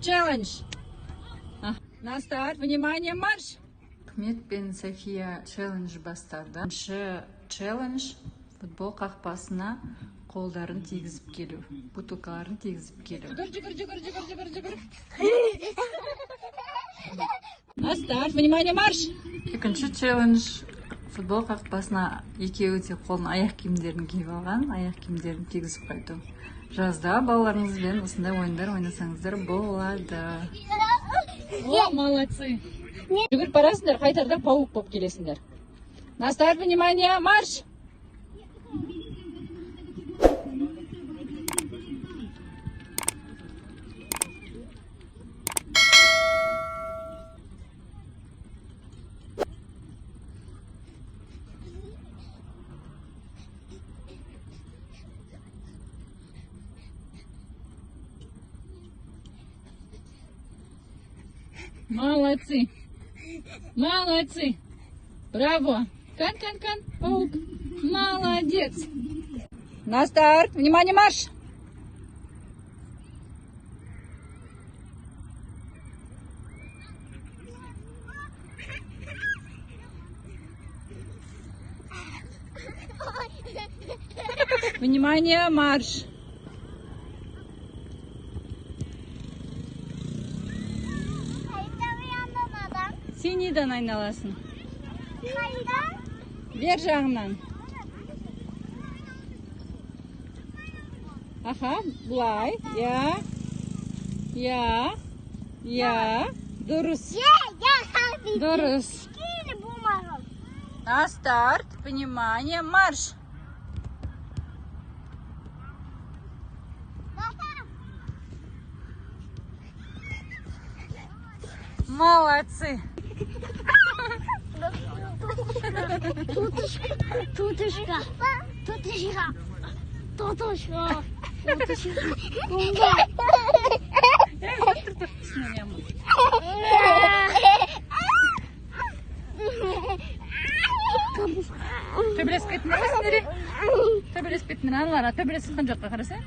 Челлендж. На старт, внимание, марш! Ахмет пен София челлендж бастады. Бірінші челлендж футбол қақпасына қолдарын тигізіп келу, бутылкаларын тигізіп келу. Жүгір. На старт, внимание, марш! Екінші челлендж футбол қақпасына екеуі де қолын аяқ киімдерін киіп алған, аяқ киімдерін тигізіп қайту. Жазда балаларыңызбен осындай ойындар ойнасаңыздар болады. О, молодцы! Жүгіріп барасыңдар, қайтарда пауық болып келесіңдер. На старт, внимание, марш! Молодцы! Молодцы! Браво! Кан, паук! Молодец! На старт! Внимание, марш! Внимание, марш! Синийден айналасын. Бер жағынан. Аха, бұлай. Я. Дұрыс. Дұрыс. На старт, внимание, марш. Молодцы. Тутушка. Төбелескетін нәресіндері? Төбелеспетін аналар, төбелескен жоққа қараса?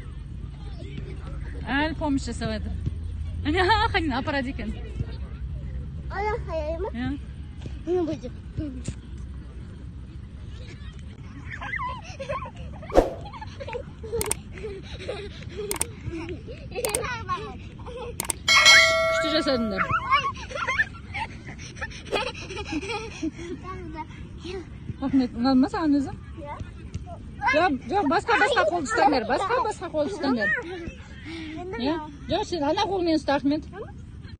Әлі помощь жасавады. Қанин апарады екен. Ана қаяй ма? Не будет. Күшті жасадыңдар. Ахмет, ұнады ма саған өзі? Жоқ, басқа қол ұстаңдар. Басқа қол ұстаңдар. Жоқ, сен ана қолмен ұста, Ахмет.